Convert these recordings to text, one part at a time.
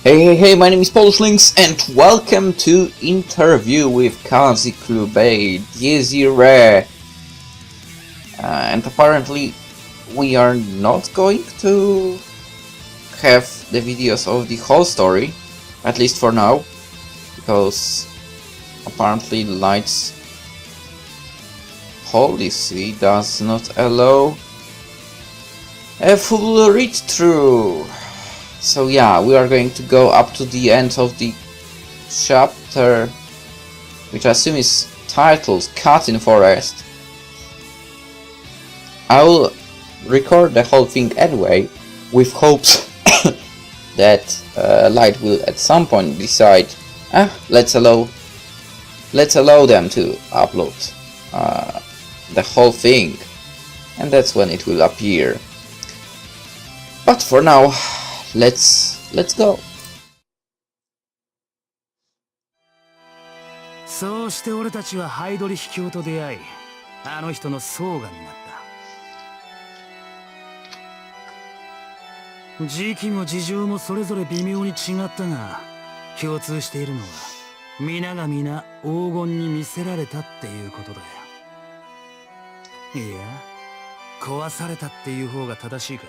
Hey, my name is PolishLynx and welcome to interview with Kaziklu Bey, the irae. And apparently we are not going to have the videos of the whole story, at least for now, because apparently Light's policy does not allow a full read-through. So yeah, we are going to go up to the end of the chapter, which I assume is titled Cut in Forest. I will record the whole thing anyway, with hopes that Light will at some point decide, let's allow them to upload the whole thing, and that's when it will appear. But for now, let's go. そうして俺たちはハイドリ秘境と出会い、あの人の相がになった。時期も事情もそれぞれ微妙に違ったが、共通しているのは皆が皆黄金に魅せられたっていうことだよ。いや、壊されたっていう方が正しいか。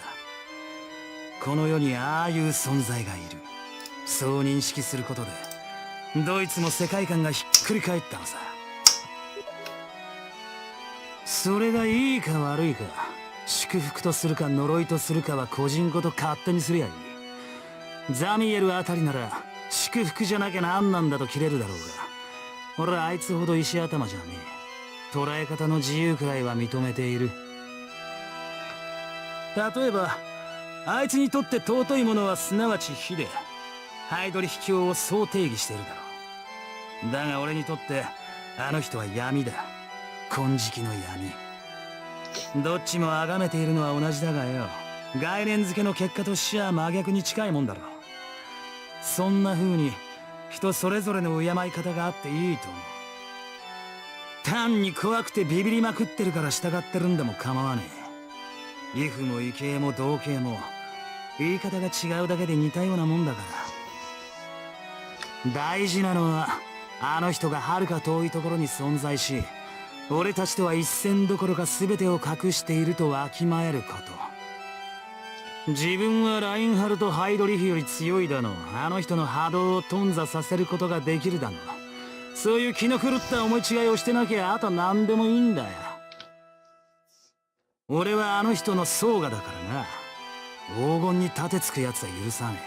この世にああいう存在がいる、そう認識することでドイツの世界観がひっくり返ったのさ。それがいいか悪いか、祝福とするか呪いとするかは個人ごと勝手にすりゃいい。ザミエルあたりなら祝福じゃなきゃなんなんだと切れるだろうが、俺はあいつほど石頭じゃねえ。捉え方の自由くらいは認めている。例えばあいつにとって尊いものはすなわち火で、ハイドリ秘境をそう定義しているだろう。だが俺にとってあの人は闇だ。金色の闇。どっちも崇めているのは同じだがよ、概念付けの結果としちゃ真逆に近いもんだろう。そんな風に人それぞれの敬い方があっていいと思う。単に怖くてビビりまくってるから従ってるんでも構わねえ。畏怖も畏敬も同型も言い方が違うだけで似たようなもんだから。大事なのはあの人がはるか遠いところに存在し、俺たちとは一線どころか全てを隠しているとわきまえること。自分はラインハルト・ハイドリヒより強いだの、あの人の波動を頓挫させることができるだの、そういう気の狂った思い違いをしてなきゃあと何でもいいんだよ。俺はあの人の相がだからな。黄金に立てつくやつは許さね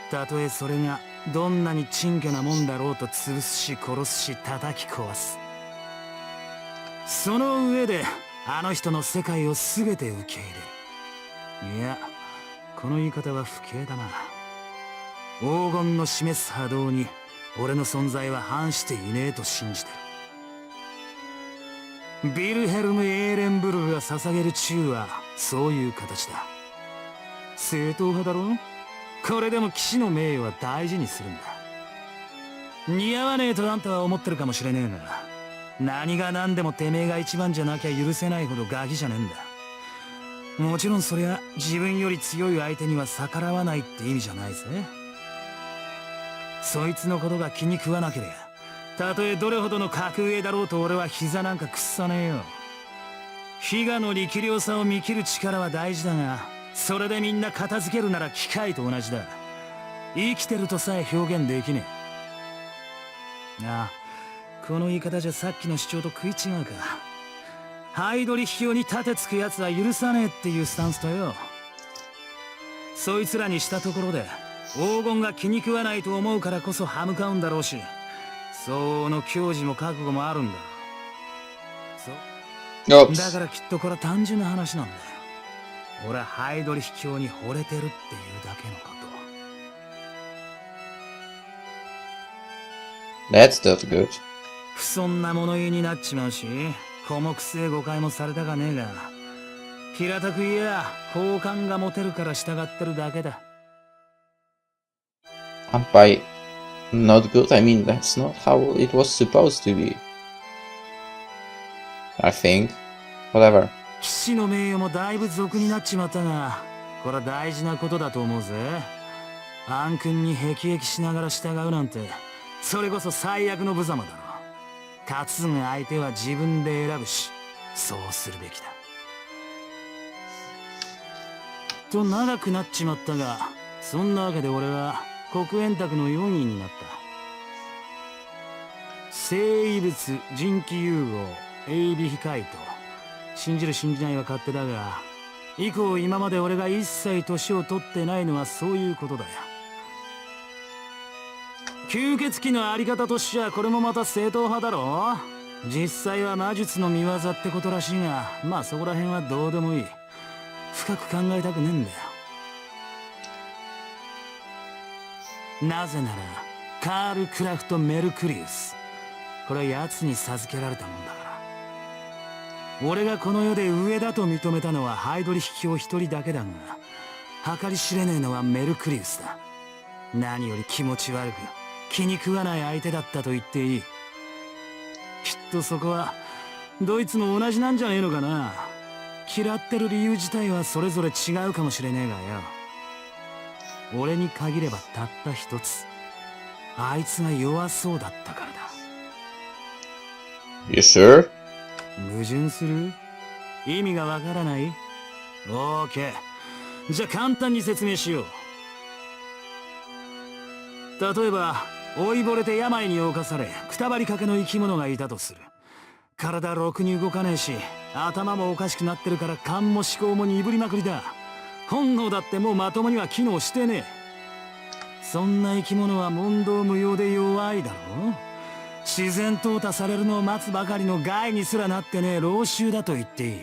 え。たとえそれがどんなに珍巨なもんだろうと潰すし殺すし叩き壊す。その上であの人の世界を全て受け入れる。いや、この言い方は不敬だな。黄金の示す波動に俺の存在は反していねえと信じてる。ビルヘルム・エーレンブルグが捧げる忠はそういう形だ。正統派だろ。これでも騎士の名誉は大事にするんだ。似合わねえとあんたは思ってるかもしれねえが、何が何でもてめえが一番じゃなきゃ許せないほどガキじゃねえんだ。もちろんそりゃ自分より強い相手には逆らわないって意味じゃないぜ。そいつのことが気に食わなければ、たとえどれほどの格上だろうと俺は膝なんか屈さねえよ。非我の力量さを見切る力は大事だが、それでみんな片付けるなら機械と同じだ。生きてるとさえ表現できねえ。ああ、この言い方じゃさっきの主張と食い違うか。ハイドリ秘境に立てつくやつは許さねえっていうスタンスとよ、そいつらにしたところで黄金が気に食わないと思うからこそ歯向かうんだろうし、相応の矜持も覚悟もあるんだ。そうだからきっとこれは単純な話なんだよ。俺はハイドリ秘境に惚れてるっていうだけのこと。 That's not good. 不遜な物言いになっちまうし、小目せえ誤解もされたかねえが、平たく言えや好感が持てるから従ってるだけだ。And by not good, I mean that's not how it was supposed to be. I think. Whatever. 騎士の名誉もだいぶ俗になっちまったが、これは大事なことだと思うぜ。アン君に辟易しながら従うなんて、それこそ最悪の無様だろ。担ぐ相手は自分で選ぶし、そうするべきだ。と長くなっちまったが、そんなわけで俺は黒煙卓の4位になった。生異物人機融合鋭微控えと、信じる信じないは勝手だが、以降今まで俺が一切年を取ってないのはそういうことだよ。吸血鬼のあり方としちゃこれもまた正統派だろ。実際は魔術の見業ってことらしいが、まあそこら辺はどうでもいい。深く考えたくねえんだよ。なぜならカール・クラフト・メルクリウス、これは奴に授けられたもんだから。俺がこの世で上だと認めたのはハイドリヒ教一人だけだが、計り知れねえのはメルクリウスだ。何より気持ち悪く気に食わない相手だったと言っていい。きっとそこはドイツも同じなんじゃねえのかな。嫌ってる理由自体はそれぞれ違うかもしれねえがよ、俺に限ればたった一つ、あいつが弱そうだったからだ。You sure? 矛盾する？意味がわからない？オーケー。じゃあ簡単に説明しよう。例えば老いぼれて病に侵されくたばりかけの生き物がいたとする。体ろくに動かねえし、頭もおかしくなってるから勘も思考も鈍りまくりだ。本能だってもうまともには機能してねえ。そんな生き物は問答無用で弱いだろ。自然淘汰されるのを待つばかりの害にすらなってねえ老衆だと言っていい。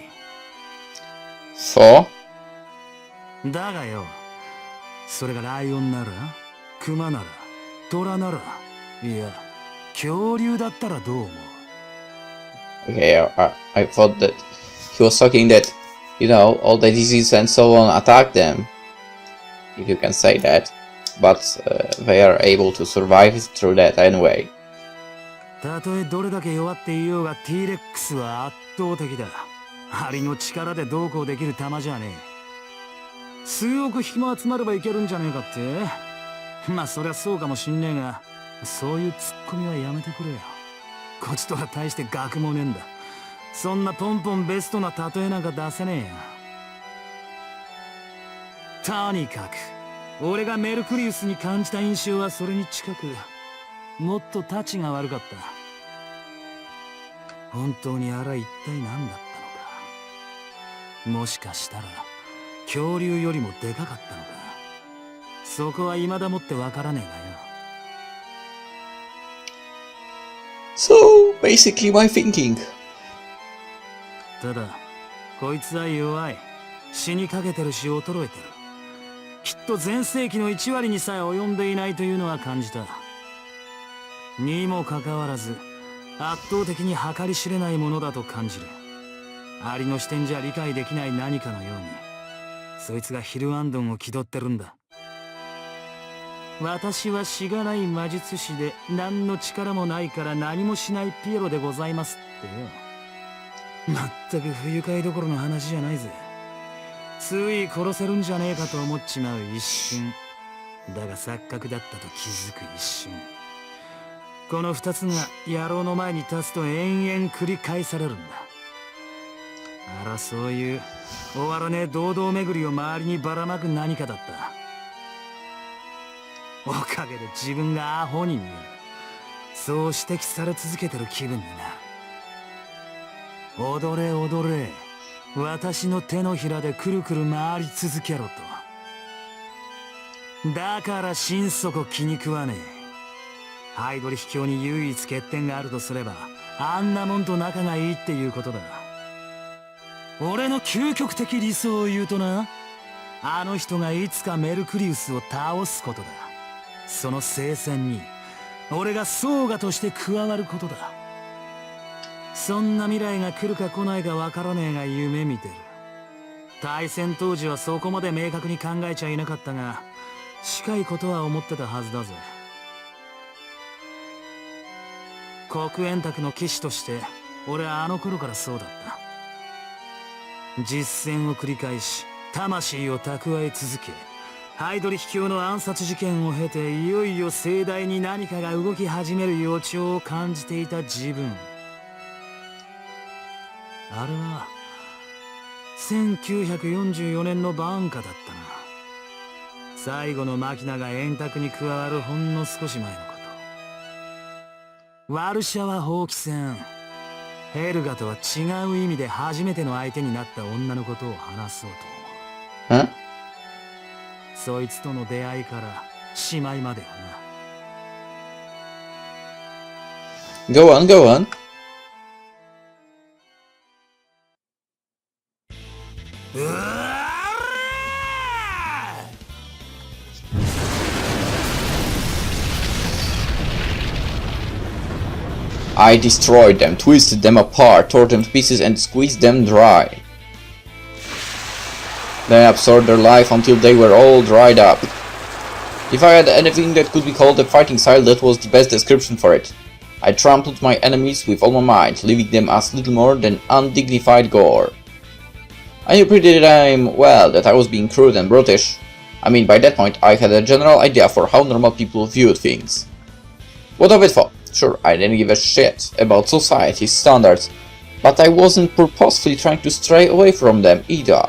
So? だがよ、それがライオンなら、クマなら、トラなら、いや恐竜だったらどう思う？ Okay, I thought that he was talking that, you know, all the disease and so on attack them, if you can say that, but they are able to survive through that anyway. たとえどれだけ弱っていようが T レックスは圧倒的だ。アリの力でどうこうできる玉じゃねえ。数億匹も集まればいけるんじゃねえかって。まあそりゃそうかもしんねえが、そういうツッコミはやめてくれよ。こっちとは大して学もねえんだ。そんなポンポンベストな例えなんか出せねえよ。とにかく俺がメルクリウスに感じた印象はそれに近く、もっとタチが悪かった。本当にあれは一体何だったのか。もしかしたら恐竜よりもでかかったのか。そこは未だもってわからねえがよ。So, basically my thinking. ただこいつは弱い。死にかけてるし衰えてる。きっと全盛期の1割にさえ及んでいないというのは感じた。にもかかわらず圧倒的に計り知れないものだと感じる。アリの視点じゃ理解できない何かのように、そいつがヒルアンドンを気取ってるんだ。私はしがない魔術師で何の力もないから何もしないピエロでございますってよ。まったく不愉快どころの話じゃないぜ。つい殺せるんじゃねえかと思っちまう一瞬。だが錯覚だったと気づく一瞬。この二つが野郎の前に立つと延々繰り返されるんだ。あら、そういう終わらねえ堂々巡りを周りにばらまく何かだった。おかげで自分がアホに見える。そう指摘され続けてる気分になる。踊れ踊れ、私の手のひらでくるくる回り続けろと。だから心底気に食わねえ。ハイドリヒ教に唯一欠点があるとすれば、あんなもんと仲がいいっていうことだ。俺の究極的理想を言うとな、あの人がいつかメルクリウスを倒すことだ。その聖戦に俺がソーガとして加わることだ。そんな未来が来るか来ないかわからねえが夢見てる。大戦当時はそこまで明確に考えちゃいなかったが、近いことは思ってたはずだぜ。黒煙卓の騎士として俺はあの頃からそうだった。実戦を繰り返し魂を蓄え続け、ハイドリ秘境の暗殺事件を経ていよいよ盛大に何かが動き始める予兆を感じていた自分。あれは1944年の晩夏だったな。最後のマキナが円卓に加わるほんの少し前のこと。ワルシャワ放棄戦。ヘルガとは違う意味で初めての相手になった女のことを話そうと思う。そいつとの出会いからしまいまではな。Go on, go on. I destroyed them, twisted them apart, tore them to pieces and squeezed them dry. Then I absorbed their life until they were all dried up. If I had anything that could be called a fighting style, that was the best description for it. I trampled my enemies with all my might, leaving them as little more than undignified gore. I knew pretty damn well that I was being crude and brutish. I mean, by that point I had a general idea for how normal people viewed things. What of it for? Sure, I didn't give a shit about society's standards, but I wasn't purposefully trying to stray away from them either.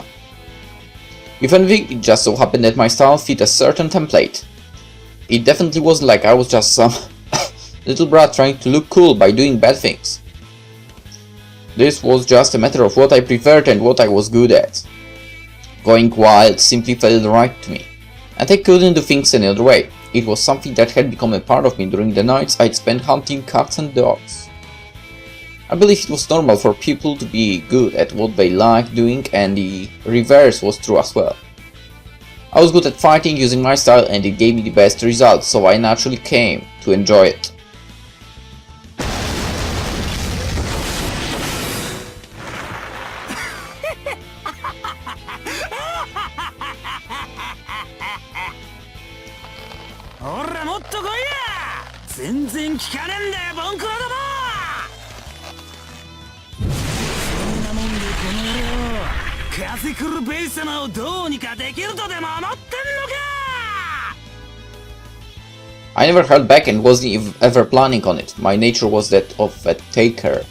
If anything, it just so happened that my style fit a certain template. It definitely wasn't like I was just some little brat trying to look cool by doing bad things. This was just a matter of what I preferred and what I was good at. Going wild simply felt right to me, and I couldn't do things any other way. It was something that had become a part of me during the nights I'd spent hunting cats and dogs. I believe it was normal for people to be good at what they liked doing, and the reverse was true as well. I was good at fighting using my style, and it gave me the best results, so I naturally came to enjoy it. Kaziklu Bey 様をどうにかできるとでも思ってんのか。 I never held back and wasn't ever planning on it. My nature was that of a taker.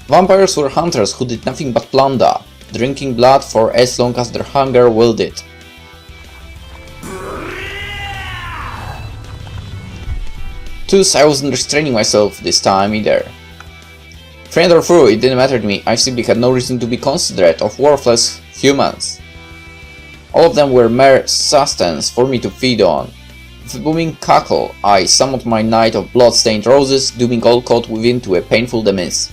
Vampires were hunters who did nothing but plunder, drinking blood for as long as their hunger willed it. Thus, I wasn't restraining myself this time either. Friend or foe, it didn't matter to me. I simply had no reason to be considerate of worthless humans. All of them were mere sustenance for me to feed on. With a booming cackle, I summoned my knight of blood-stained roses, dooming all caught within to a painful demise.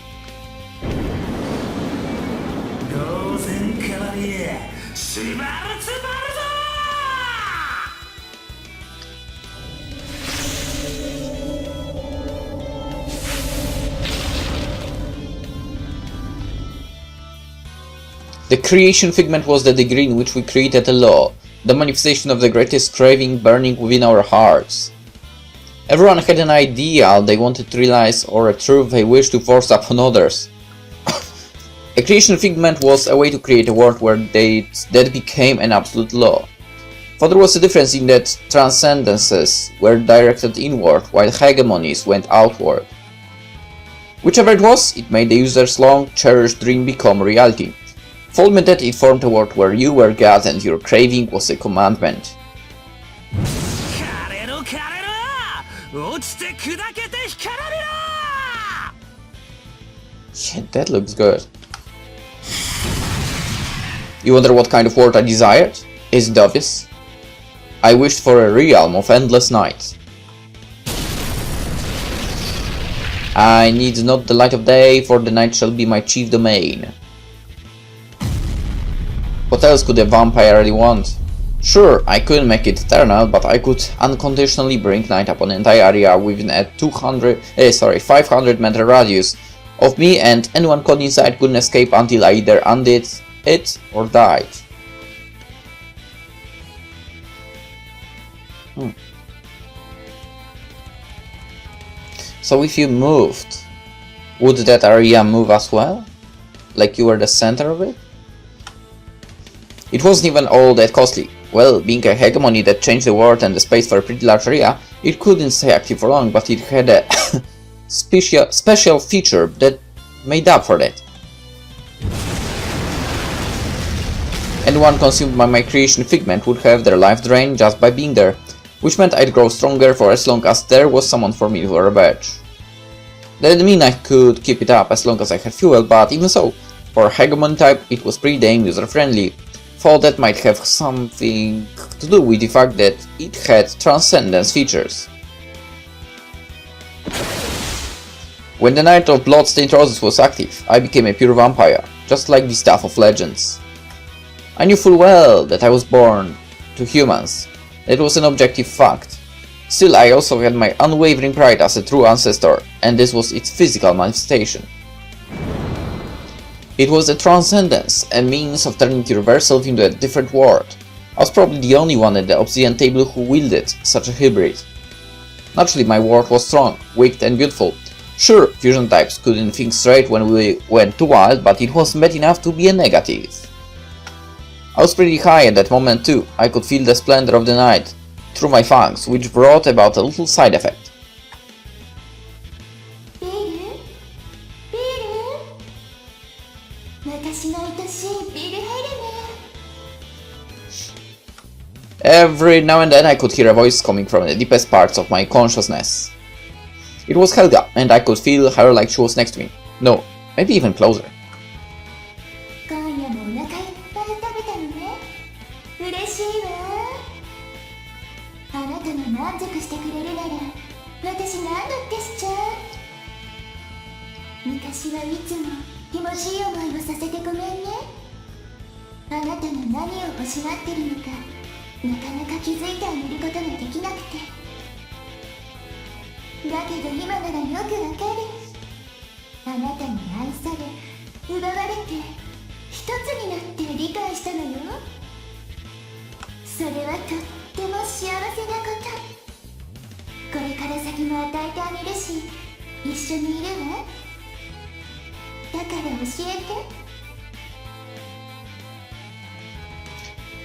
The creation figment was the degree in which we created a law, the manifestation of the greatest craving burning within our hearts. Everyone had an ideal they wanted to realize or a truth they wished to force upon others. A creation figment was a way to create a world where that became an absolute law. For there was a difference in that transcendences were directed inward while hegemonies went outward. Whichever it was, it made the user's long-cherished dream become reality. Fulminant that it formed a world where you were God and your craving was a commandment. Shit, that looks good. You wonder what kind of world I desired? Is it obvious? I wished for a realm of endless night. I need not the light of day, for the night shall be my chief domain. What else could a vampire really want? Sure, I couldn't make it eternal, but I could unconditionally bring night upon an entire area within a 500 meter radius of me, and anyone caught inside couldn't escape until I either undid it or died. So if you moved, would that area move as well? Like you were the center of it? It wasn't even all that costly. Well, being a hegemony that changed the world and the space for a pretty large area, it couldn't stay active for long, but it had a special feature that made up for that. Anyone consumed by my creation figment would have their life drained just by being there, which meant I'd grow stronger for as long as there was someone for me to ravage. That didn't mean I could keep it up as long as I had fuel, but even so, for a hegemon type it was pretty damn user-friendly. Thought that might have something to do with the fact that it had transcendence features. When the Night of Bloodstained Roses was active, I became a pure vampire, just like the Staff of Legends. I knew full well that I was born to humans. That was an objective fact. Still, I also had my unwavering pride as a true ancestor, and this was its physical manifestation. It was a transcendence, a means of turning yourself into a different world. I was probably the only one at the obsidian table who wielded such a hybrid. Naturally, my world was strong, wicked and beautiful. Sure, fusion types couldn't think straight when we went too wild, but it wasn't bad enough to be a negative. I was pretty high at that moment too. I could feel the splendor of the night through my fangs, which brought about a little side effect. Every now and then I could hear a voice coming from the deepest parts of my consciousness. It was Helga, and I could feel her like she was next to me. No, maybe even closer.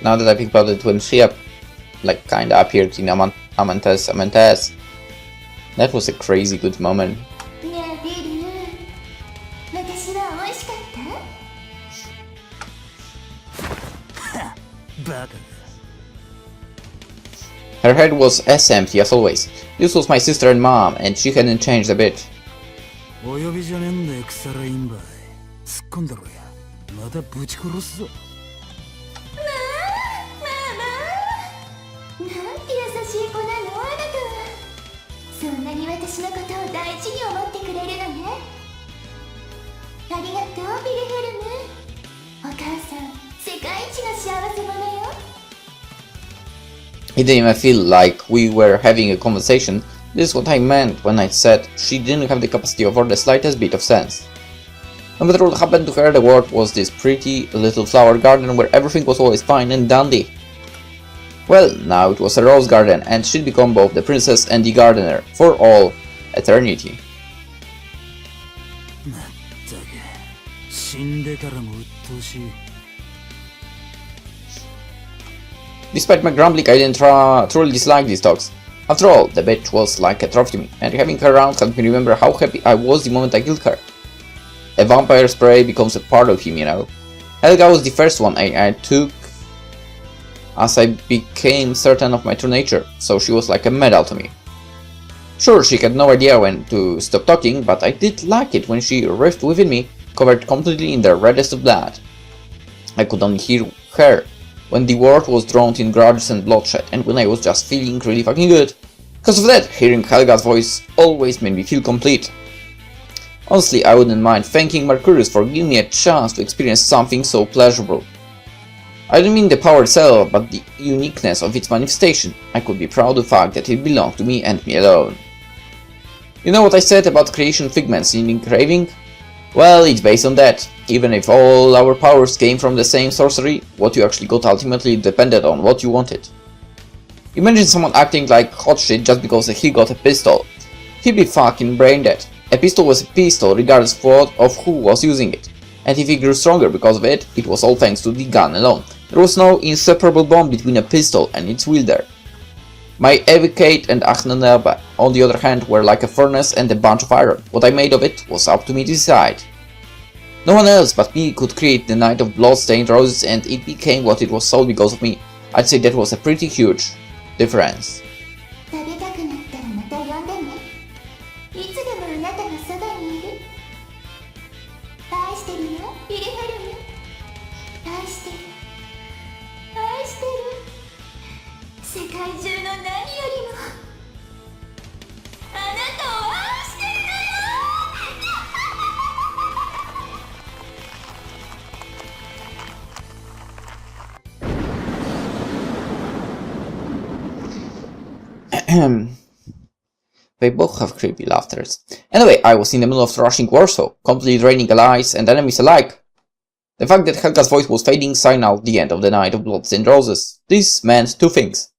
Now that I think about it, when she kinda appeared in Amantes, that was a crazy good moment. Her head was as empty as always. This was my sister and mom, and she hadn't changed a bit. It didn't even feel like we were having a conversation. This is what I meant when I said she didn't have the capacity of or the slightest bit of sense. No matter what happened to her, the world was this pretty little flower garden where everything was always fine and dandy. Well, now it was a rose garden, and she'd become both the princess and the gardener for all eternity. Despite my grumbling, I didn't truly dislike these dogs. After all, the bitch was like a trophy to me, and having her around helped me remember how happy I was the moment I killed her. A vampire's prey becomes a part of him, you know. Helga was the first one I took as I became certain of my true nature, so she was like a medal to me. Sure, she had no idea when to stop talking, but I did like it when she writhed within me, covered completely in the reddest of blood. I could only hear her when the world was drowned in grudges and bloodshed, and when I was just feeling really fucking good. Because of that, hearing Helga's voice always made me feel complete. Honestly, I wouldn't mind thanking Mercurius for giving me a chance to experience something so pleasurable. I don't mean the power itself, but the uniqueness of its manifestation. I could be proud of the fact that it belonged to me and me alone. You know what I said about creation figments needing craving? Well, it's based on that. Even if all our powers came from the same sorcery, what you actually got ultimately depended on what you wanted. Imagine someone acting like hot shit just because he got a pistol. He'd be fucking brain dead. A pistol was a pistol regardless of who was using it. And if he grew stronger because of it, it was all thanks to the gun alone. There was no inseparable bond between a pistol and its wielder. My Evocate and Achnenerbe, on the other hand, were like a furnace and a bunch of iron. What I made of it was up to me to decide. No one else but me could create the Night of Blood-Stained Roses, and it became what it was sold because of me. I'd say that was a pretty huge difference. They both have creepy laughters. Anyway, I was in the middle of rushing Warsaw, completely draining allies and enemies alike. The fact that Helga's voice was fading signaled the end of the Night of Blood-Stained Roses. This meant two things.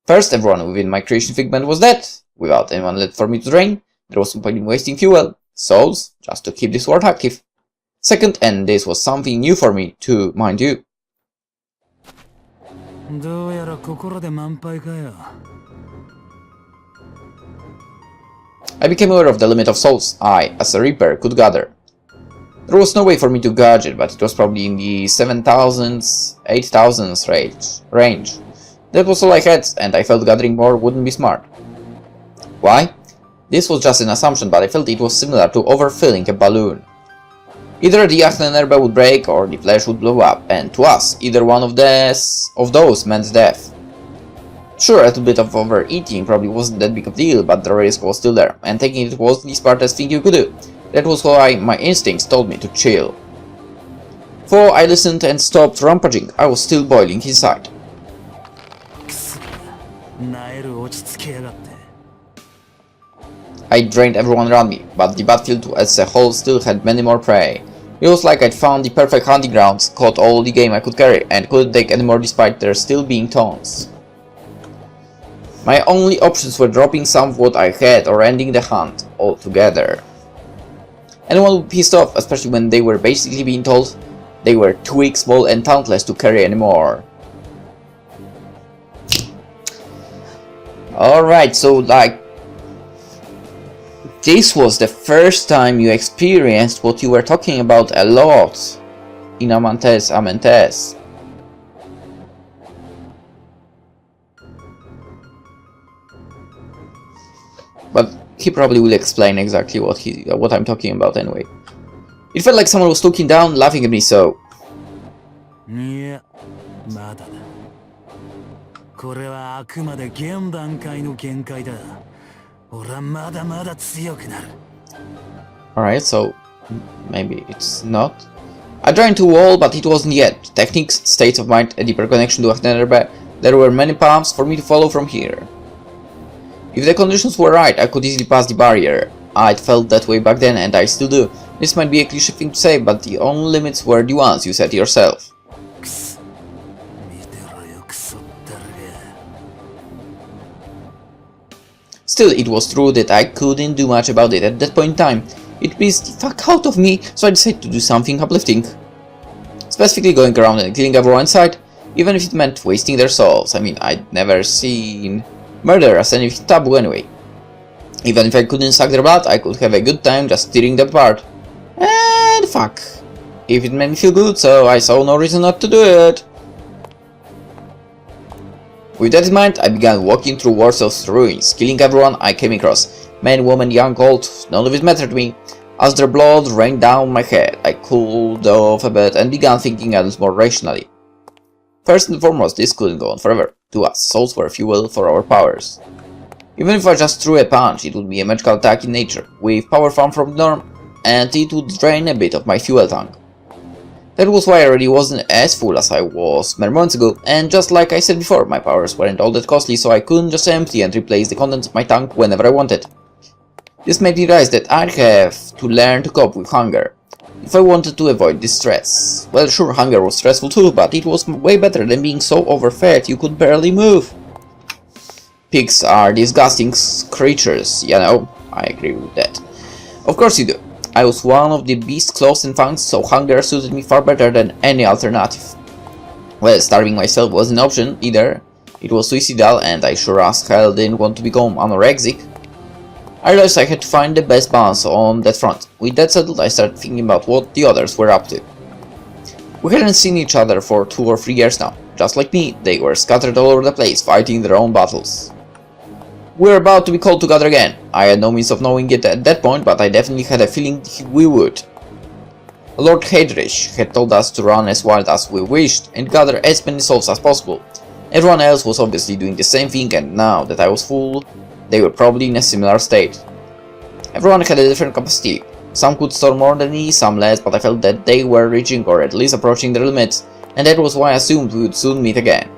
First, everyone within my creation figment was dead, without anyone left for me to drain. There was no point in wasting fuel, souls, just to keep this world active. Second, and this was something new for me too, mind you. I became aware of the limit of souls I, as a Reaper, could gather. There was no way for me to gauge it, but it was probably in the 7,000s, 8,000s range. That was all I had, and I felt gathering more wouldn't be smart. Why? This was just an assumption, but I felt it was similar to overfilling a balloon. Either the Achnenerbe would break, or the flesh would blow up, and to us, either one of those meant death. Sure, a little bit of overeating probably wasn't that big of a deal, but the risk was still there, and taking it was the smartest thing you could do. That was why my instincts told me to chill. Though I listened and stopped rampaging, I was still boiling inside. I drained everyone around me, but the battlefield as a whole still had many more prey. It was like I'd found the perfect hunting grounds, caught all the game I could carry, and couldn't take any more despite there still being tons. My only options were dropping some of what I had or ending the hunt altogether. Anyone would be pissed off, especially when they were basically being told they were too weak, small and talentless to carry anymore. Alright, so like, this was the first time you experienced what you were talking about a lot in Amentes. But he probably will explain exactly what I'm talking about anyway. It felt like someone was looking down, laughing at me, so... Alright, so maybe it's not. I joined to wall, but it wasn't yet. Techniques, states of mind, a deeper connection to Achnenerbe. There were many paths for me to follow from here. If the conditions were right, I could easily pass the barrier. I'd felt that way back then, and I still do. This might be a cliché thing to say, but the only limits were the ones you set yourself. Still, it was true that I couldn't do much about it at that point in time. It pissed the fuck out of me, so I decided to do something uplifting. Specifically going around and killing everyone inside, even if it meant wasting their souls. I mean, I'd never seen murder as anything taboo anyway. Even if I couldn't suck their blood, I could have a good time just tearing them apart. And fuck. If it made me feel good, so I saw no reason not to do it. With that in mind, I began walking through Warsaw's ruins, killing everyone I came across. Men, women, young, old, none of it mattered to me. As their blood rained down my head, I cooled off a bit and began thinking a little more rationally. First and foremost, this couldn't go on forever. To us, souls were fuel for our powers. Even if I just threw a punch, it would be a magical attack in nature, with power far from the norm, and it would drain a bit of my fuel tank. That was why I already wasn't as full as I was mere months ago, and just like I said before, my powers weren't all that costly, so I couldn't just empty and replace the contents of my tank whenever I wanted. This made me realize that I'd have to learn to cope with hunger, if I wanted to avoid distress. Well, sure, hunger was stressful too, but it was way better than being so overfed you could barely move. Pigs are disgusting creatures, you know, I agree with that. Of course you do. I was one of the beast's claws and fangs, so hunger suited me far better than any alternative. Well, starving myself wasn't an option either. It was suicidal, and I sure as hell didn't want to become anorexic. I realized I had to find the best balance on that front. With that settled, I started thinking about what the others were up to. We hadn't seen each other for 2 or 3 years now. Just like me, they were scattered all over the place, fighting their own battles. We were about to be called together again. I had no means of knowing it at that point, but I definitely had a feeling we would. Lord Heydrich had told us to run as wild as we wished and gather as many souls as possible. Everyone else was obviously doing the same thing, and now that I was full, they were probably in a similar state. Everyone had a different capacity. Some could store more than me, some less, but I felt that they were reaching or at least approaching their limits, and that was why I assumed we would soon meet again.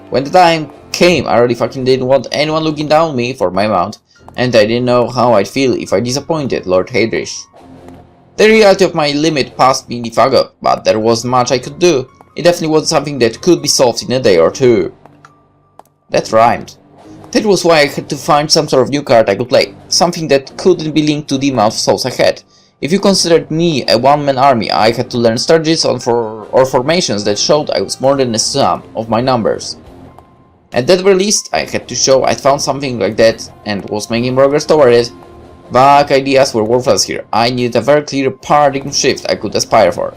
When the time came, I really fucking didn't want anyone looking down on me for my amount, and I didn't know how I'd feel if I disappointed Lord Heydrich. The reality of my limit passed me the fuck up, but there wasn't much I could do. It definitely wasn't something that could be solved in a day or two. That rhymed. That was why I had to find some sort of new card I could play, something that couldn't be linked to the amount of souls I had. If you considered me a one-man army, I had to learn strategies or formations that showed I was more than the sum of my numbers. At the very least, I had to show I'd found something like that and was making progress toward it. Vague ideas were worthless here. I needed a very clear paradigm shift I could aspire for.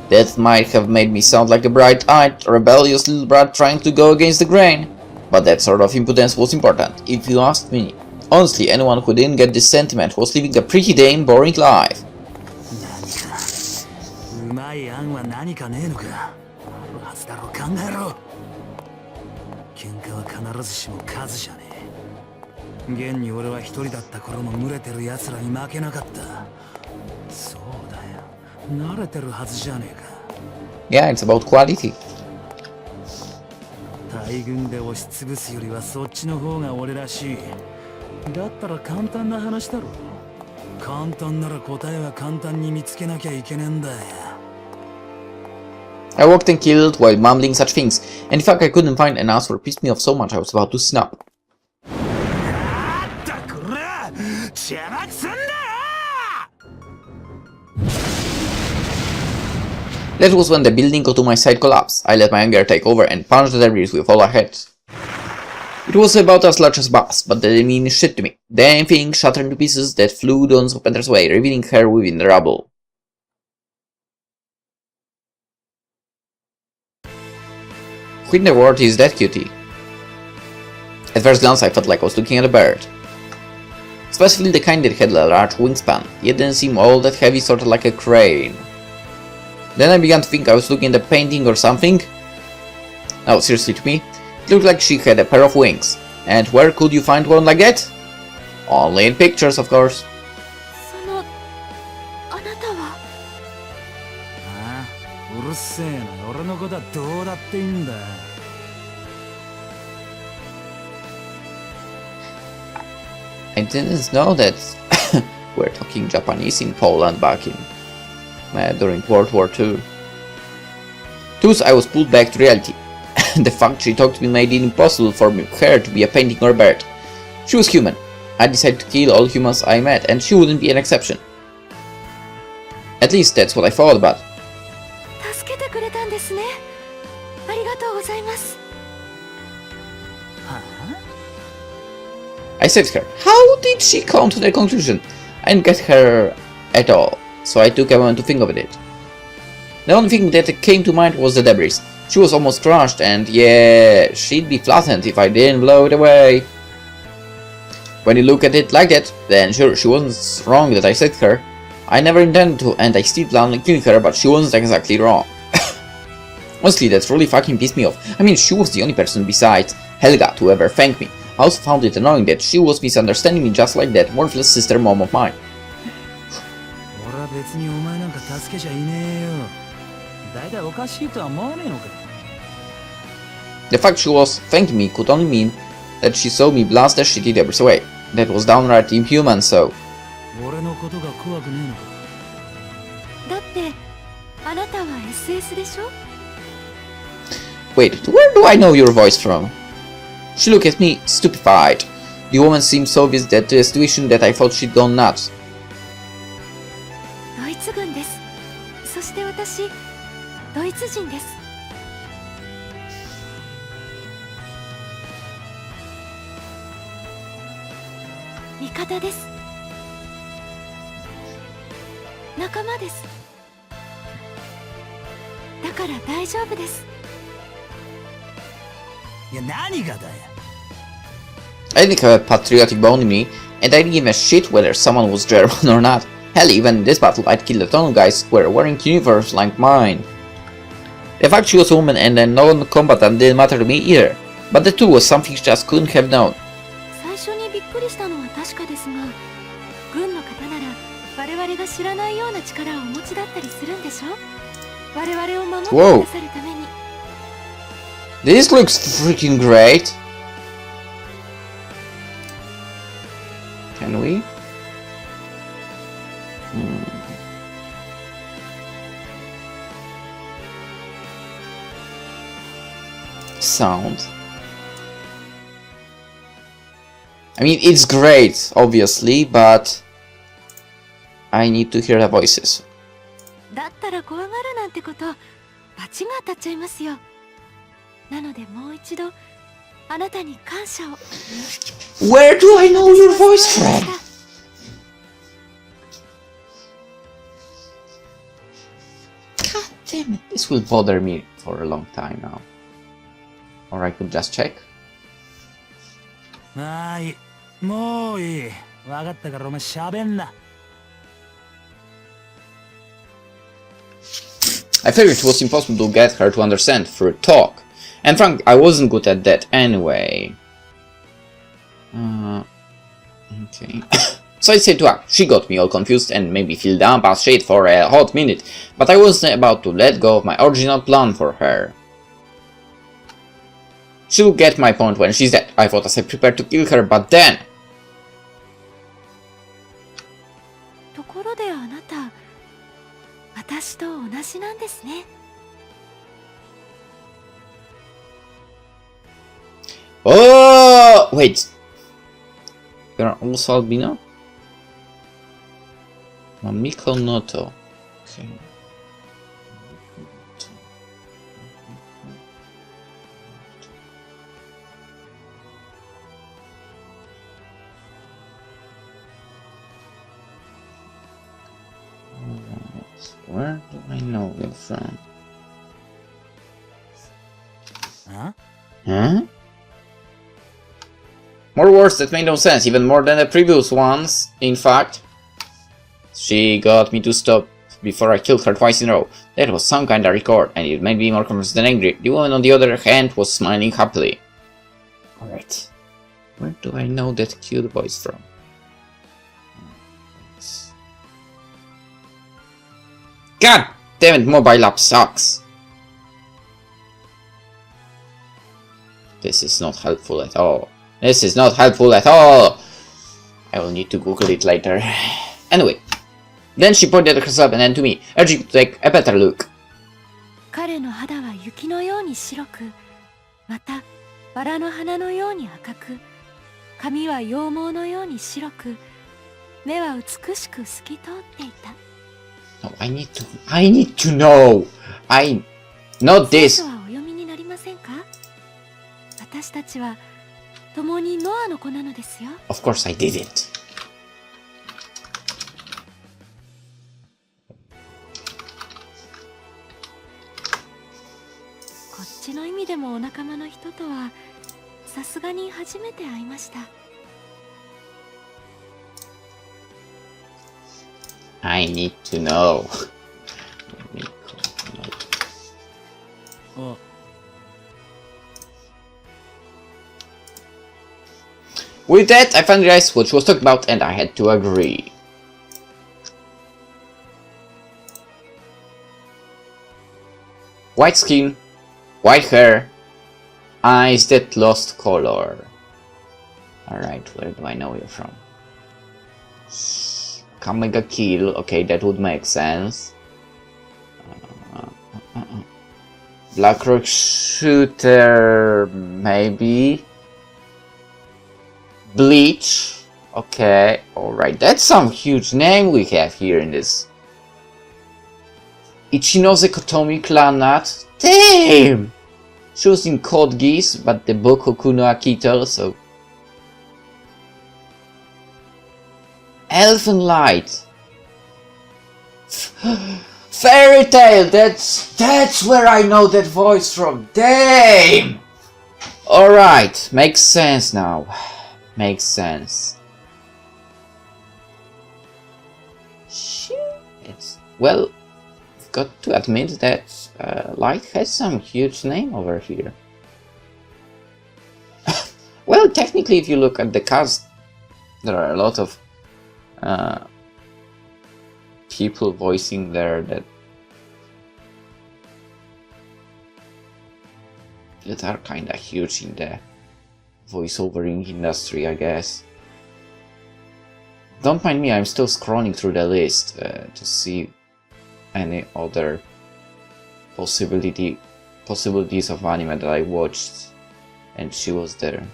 That might have made me sound like a bright-eyed, rebellious little brat trying to go against the grain, but that sort of impotence was important, if you asked me. Honestly, anyone who didn't get this sentiment was living a pretty damn boring life. Yeah, it's about quality. 大軍で押しつぶすよりはそっちの方が俺らしい。だったら簡単な話だろ。簡単なら答えは簡単に見つけなきゃいけねえんだよ。I walked and killed while mumbling such things, and in fact I couldn't find an answer pissed me off so much I was about to snap. That was when the building to my side collapsed. I let my anger take over and punched the debris with all I had. It was about as large as a bus, but that didn't mean shit to me. The damn thing shattered into pieces that flew down Pendra's way, revealing her within the rubble. Who in the world is that cutie? At first glance I felt like I was looking at a bird. Especially the kind that had a large wingspan, yet didn't seem all that heavy, sort of like a crane. Then I began to think I was looking at a painting or something. No, seriously, to me, it looked like she had a pair of wings. And where could you find one like that? Only in pictures, of course. I didn't know that we're talking Japanese in Poland back in during World War II. Thus, I was pulled back to reality. The fact she talked to me made it impossible for her to be a painting or a bird. She was human. I decided to kill all humans I met, and she wouldn't be an exception. At least that's what I thought about. I saved her. How did she come to that conclusion? I didn't get her at all, so I took a moment to think of it. The only thing that came to mind was the debris. She was almost crushed, and yeah, she'd be flattened if I didn't blow it away. When you look at it like that, then sure, she wasn't wrong that I saved her. I never intended to, and I still planned on killing her, but she wasn't exactly wrong. Honestly, that really fucking pissed me off. I mean, she was the only person besides Helga to ever thank me. I also found it annoying that she was misunderstanding me just like that worthless sister mom of mine. The fact she was thanking me could only mean that she saw me blast the shitty debris away. That was downright inhuman, so... Wait, where do I know your voice from? She looked at me, stupefied. The woman seemed so busy at the situation that I thought she'd gone nuts. ドイツ人です。味方です。仲間です。だから大丈夫です。いや何がだよ。I didn't have a patriotic bone in me, and I didn't give a shit whether someone was German or not. Hell, even in this battle I'd killed a ton of guys who were wearing uniforms like mine. The fact she was a woman and a non-combatant didn't matter to me either, but the truth was something she just couldn't have known. 最初にびっくりしたのは確かですが、軍の方なら我々が知らないような力をお持ちだったりするんでしょ。我々を守ってくださるために。This looks freaking great. Can we? Sound. I mean, it's great, obviously, but I need to hear the voices. だったら怖がるなんてこと、罰が当たっちゃいますよ。なのでもう一度あなたに感謝を。Where do I know your voice from? God damn it, this will bother me for a long time now. Or I could just check. まあいい。もういい。わかったからお前喋んな。I figured it was impossible to get her to understand through talk. And frankly, I wasn't good at that anyway. Okay. So I said to her, she got me all confused and made me feel dumb as shit for a hot minute, but I wasn't about to let go of my original plan for her. She'll get my point when she's dead. I thought as I prepared to kill her, but then... ところであなた、私と同じなんですね。Oh, wait. You're also albino? Mamiko Noto. Okay. Where do I know you from? Huh? Huh? More words that made no sense, even more than the previous ones. In fact, she got me to stop before I killed her twice in a row. That was some kind of record, and it made me more confused than angry. The woman on the other hand was smiling happily. Alright. Where do I know that cute voice from? God damn it, mobile app sucks! This is not helpful at all. This is not helpful at all! I will need to Google it later. Anyway, then she pointed at herself and then to me, urging to take a better look. 彼の肌は雪のように白く、またバラの花のように赤く、髪は羊毛のように白く、目は美しく透き通っていた。No, I need to know! Not this! 聖書はお読みになりませんか？私たちは共にノアの子なのですよ。Of course I didn't. こっちの意味でもお仲間の人とはさすがに初めて会いました。I need to know. With that, I finally realized what she was talking about, and I had to agree. White skin, white hair, eyes that lost color. Alright, where do I know you from? Kamega kill, okay, that would make sense. Blackrock shooter, maybe. Bleach, okay, alright, that's some huge name we have here in this Ichinose Kotomi Clanat. Damn! She was in Code Geass, but the Bokoku no Akito, so... Elfen Light. Fairy Tail! That's where I know that voice from. Damn! Alright, makes sense now. Makes sense. Shit. Well, I've got to admit that Light has some huge name over here. Well, technically, if you look at the cast, there are a lot of people voicing there that are kinda huge in the voiceovering industry, I guess. Don't mind me, I'm still scrolling through the list to see any other possibilities of anime that I watched, and she was there.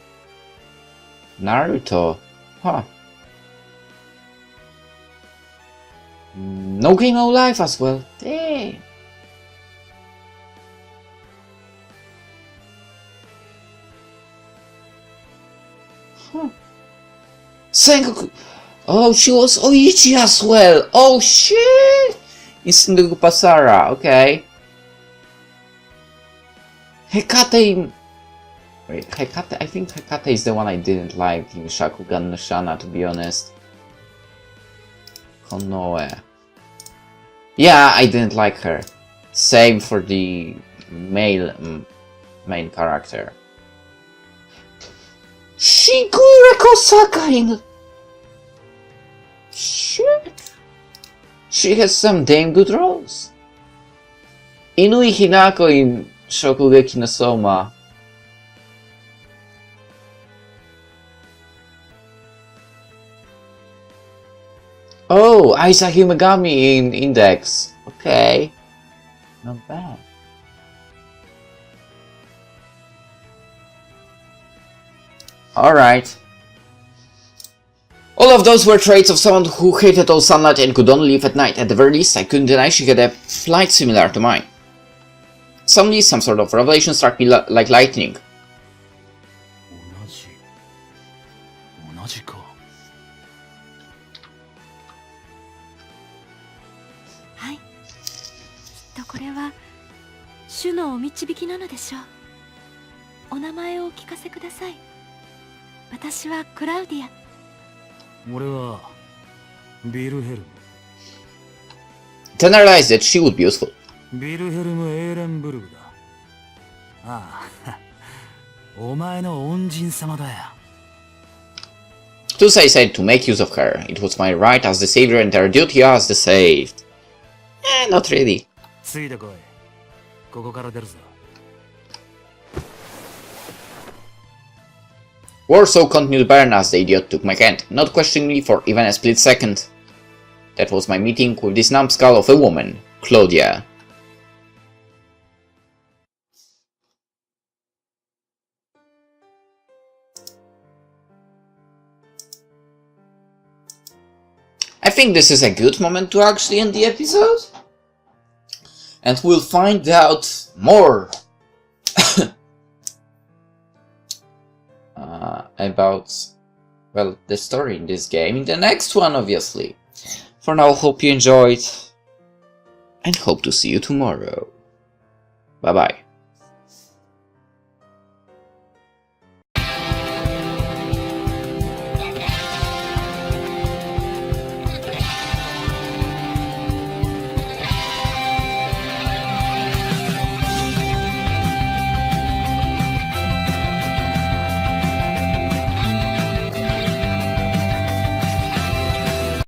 Naruto, huh? No Game No Life as well. Damn. Huh. Sengoku. Oh, she was Oichi as well. Oh shit! In Sengoku Pasara. Okay. Hekate in... Wait, Hekate? I think Hekate is the one I didn't like in Shakugan no Shana, to be honest. Konoe. Yeah, I didn't like her. Same for the male main character. Shigure Sakai! Shit! She has some damn good roles. Inui Hinako in Shokugeki no Soma. Oh, Aisa Himegami in Index. Okay. Not bad. Alright. All of those were traits of someone who hated all sunlight and could only live at night. At the very least, I couldn't deny she had a flight similar to mine. Suddenly, some sort of revelation struck me like lightning. Hai. きっとこれは主のお導きなのでしょう。お名前をお聞かせください。私はクラウディア。俺はビルヘルム。Then I realized that she would be useful. ビルヘルム・エーレンブルグだ。ああ、お前の恩人様だよ。Thus I said to make use of her. It was my right as the savior and her duty as the saved. Not really. ついてこい。ここから出るぞ。Warsaw continued barren as the idiot took my hand, not questioning me for even a split second. That was my meeting with this numbskull of a woman, Claudia. I think this is a good moment to actually end the episode. And we'll find out more about, well, the story in this game in the next one, obviously. For now, hope you enjoyed, and hope to see you tomorrow. Bye bye.